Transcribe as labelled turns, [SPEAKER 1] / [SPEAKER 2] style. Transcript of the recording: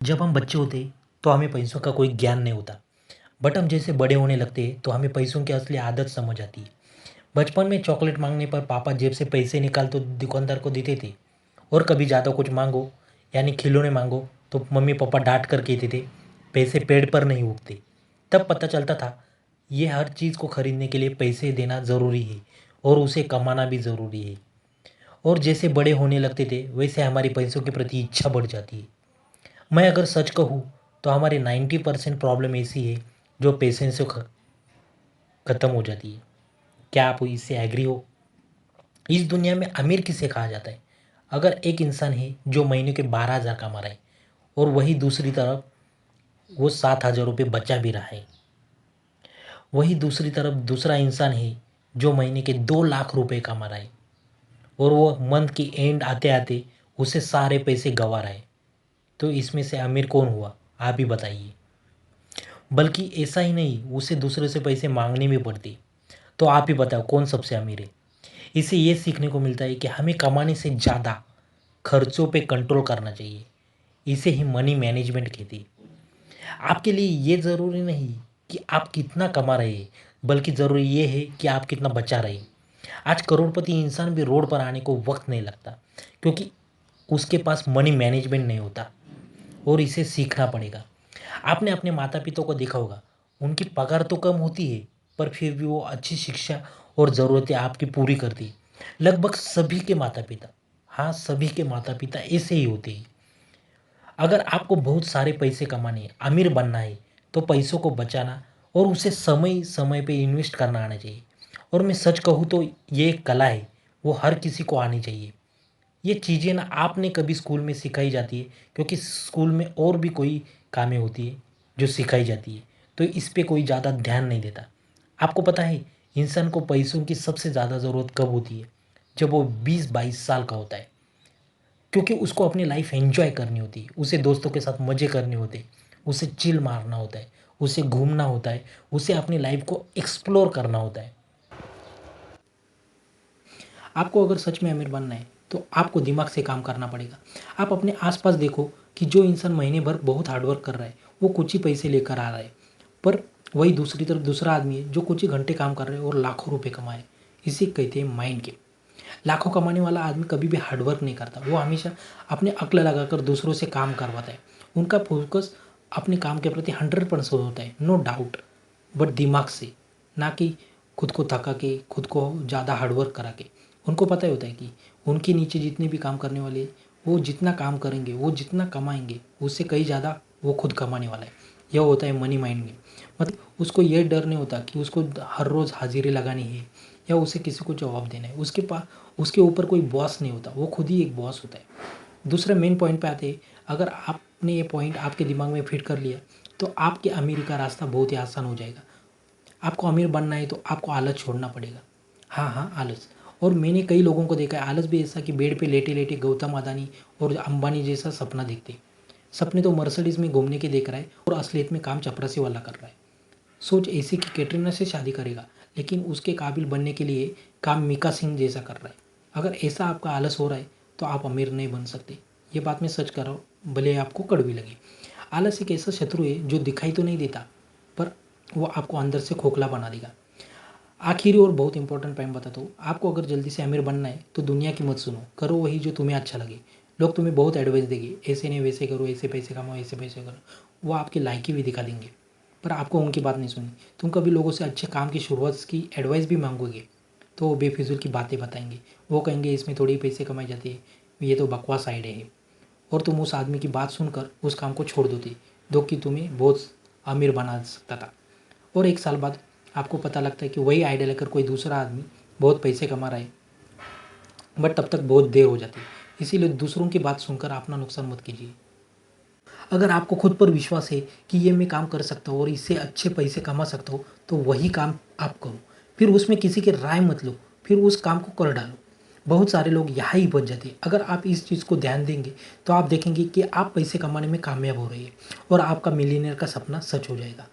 [SPEAKER 1] जब हम बच्चे होते तो हमें पैसों का कोई ज्ञान नहीं होता। बट हम जैसे बड़े होने लगते तो हमें पैसों की असली आदत समझ आती है। बचपन में चॉकलेट मांगने पर पापा जेब से पैसे निकाल तो दुकानदार को देते थे। और कभी ज़्यादा कुछ मांगो यानी खिलौने मांगो तो मम्मी पापा डांट कर कहते थे पैसे पेड़ पर नहीं उगते। तब पता चलता था ये हर चीज़ को खरीदने के लिए पैसे देना ज़रूरी है और उसे कमाना भी ज़रूरी है। और जैसे बड़े होने लगते थे वैसे हमारी पैसों के प्रति इच्छा बढ़ जाती है। मैं अगर सच कहूँ तो हमारी 90% प्रॉब्लम ऐसी है जो पेशेंस से ख़त्म हो जाती है। क्या आप इससे एग्री हो? इस दुनिया में अमीर किसे कहा जाता है? अगर एक इंसान है जो महीने के 12,000 कमा रहा है और वही दूसरी तरफ वो 7,000 रुपये बचा भी रहा है। वही दूसरी तरफ दूसरा इंसान है जो महीने के 2 लाख रुपए कमा रहा है और वो मंथ की एंड आते आते उसे सारे पैसे गंवा रहा है। तो इसमें से अमीर कौन हुआ? आप ही बताइए। बल्कि ऐसा ही नहीं, उसे दूसरे से पैसे मांगने भी पड़ते। तो आप ही बताओ कौन सबसे अमीर है? इससे ये सीखने को मिलता है कि हमें कमाने से ज़्यादा खर्चों पे कंट्रोल करना चाहिए। इसे ही मनी मैनेजमेंट कहते हैं। आपके लिए ये ज़रूरी नहीं कि आप कितना कमा रहे हैं, बल्कि ज़रूरी ये है कि आप कितना बचा रहे हैं। आज करोड़पति इंसान भी रोड पर आने को वक्त नहीं लगता, क्योंकि उसके पास मनी मैनेजमेंट नहीं होता। और इसे सीखना पड़ेगा। आपने अपने माता पिता को देखा होगा, उनकी पगार तो कम होती है पर फिर भी वो अच्छी शिक्षा और ज़रूरतें आपकी पूरी करती है। लगभग सभी के माता पिता, हाँ सभी के माता पिता ऐसे ही होते हैं। अगर आपको बहुत सारे पैसे कमाने हैं, अमीर बनना है, तो पैसों को बचाना और उसे समय समय पे इन्वेस्ट करना आना चाहिए। और मैं सच कहूँ तो ये एक कला है, वो हर किसी को आनी चाहिए। ये चीज़ें ना आपने कभी स्कूल में सिखाई जाती है, क्योंकि स्कूल में और भी कोई कामें होती है जो सिखाई जाती है, तो इस पे कोई ज़्यादा ध्यान नहीं देता। आपको पता है इंसान को पैसों की सबसे ज़्यादा ज़रूरत कब होती है? जब वो 20-22 साल का होता है, क्योंकि उसको अपनी लाइफ एंजॉय करनी होती है, उसे दोस्तों के साथ मज़े करने होते हैं, उसे चिल मारना होता है, उसे घूमना होता है, उसे अपनी लाइफ को एक्सप्लोर करना होता है। आपको अगर सच में अमीर बनना है तो आपको दिमाग से काम करना पड़ेगा। आप अपने आसपास देखो कि जो इंसान महीने भर बहुत हार्डवर्क कर रहा है वो कुछ ही पैसे लेकर आ रहा है, पर वही दूसरी तरफ दूसरा आदमी है जो कुछ ही घंटे काम कर रहे हैं और लाखों रुपए कमाए। इसे कहते हैं माइंड गेम। लाखों कमाने वाला आदमी कभी भी हार्डवर्क नहीं करता, वो हमेशा अपने अक्ल लगाकर दूसरों से काम करवाता है। उनका फोकस अपने काम के प्रति 100% होता है, नो डाउट, बट दिमाग से, ना कि खुद को थका के, खुद को ज़्यादा हार्डवर्क करा के। उनको पता ही होता है कि उनके नीचे जितने भी काम करने वाले, वो जितना काम करेंगे, वो जितना कमाएंगे, उससे कहीं ज़्यादा वो खुद कमाने वाला है। यह होता है मनी माइंड में। मतलब उसको यह डर नहीं होता कि उसको हर रोज़ हाजिरी लगानी है या उसे किसी को जवाब देना है। उसके पास, उसके ऊपर कोई बॉस नहीं होता, वो खुद ही एक बॉस होता है। दूसरे मेन पॉइंट पे आते हैं। अगर आपने ये पॉइंट आपके दिमाग में फिट कर लिया तो आपके अमीरी का रास्ता बहुत ही आसान हो जाएगा। आपको अमीर बनना है तो आपको आलस छोड़ना पड़ेगा। हाँ हाँ, आलस। और मैंने कई लोगों को देखा है आलस भी ऐसा कि बेड पे लेटे लेटे गौतम अदानी और अंबानी जैसा सपना देखते। सपने तो मर्सिडीज में घूमने के देख रहा है और असलियत में काम चपरासी वाला कर रहा है। सोच ऐसी कि कैटरीना से शादी करेगा लेकिन उसके काबिल बनने के लिए काम मीका सिंह जैसा कर रहा है। अगर ऐसा आपका आलस हो रहा है तो आप अमीर नहीं बन सकते। ये बात मैं सच कर रहा हूँ, भले आपको कड़वी लगे। आलस एक ऐसा शत्रु है जो दिखाई तो नहीं देता, पर वो आपको अंदर से खोखला बना देगा। आखिरी और बहुत इंपॉर्टेंट पॉइंट बताता हूँ, आपको अगर जल्दी से अमीर बनना है तो दुनिया की मत सुनो, करो वही जो तुम्हें अच्छा लगे। लोग तुम्हें बहुत एडवाइस देंगे, ऐसे नहीं वैसे करो, ऐसे पैसे कमाओ, ऐसे पैसे करो। वो आपकी लायकी भी दिखा देंगे, पर आपको उनकी बात नहीं सुननी। तुम कभी लोगों से अच्छे काम की शुरुआत की एडवाइस भी मांगोगे तो वो बेफिजूल की बातें बताएंगे। वो कहेंगे इसमें थोड़ी पैसे कमाए जाते हैं, ये तो बकवास आइडिया है। और तुम उस आदमी की बात सुनकर उस काम को छोड़ दोगे जो कि तुम्हें बहुत अमीर बना सकता था। और एक साल बाद आपको पता लगता है कि वही आइडिया लेकर कोई दूसरा आदमी बहुत पैसे कमा रहा है, बट तब तक बहुत देर हो जाती है। इसीलिए दूसरों की बात सुनकर अपना नुकसान मत कीजिए। अगर आपको खुद पर विश्वास है कि ये मैं काम कर सकता हूँ और इससे अच्छे पैसे कमा सकता हूँ तो वही काम आप करो। फिर उसमें किसी की राय मत लो, फिर उस काम को कर डालो। बहुत सारे लोग यहाँ ही बच जाते हैं। अगर आप इस चीज़ को ध्यान देंगे तो आप देखेंगे कि आप पैसे कमाने में कामयाब हो रही है और आपका मिलीनियर का सपना सच हो जाएगा।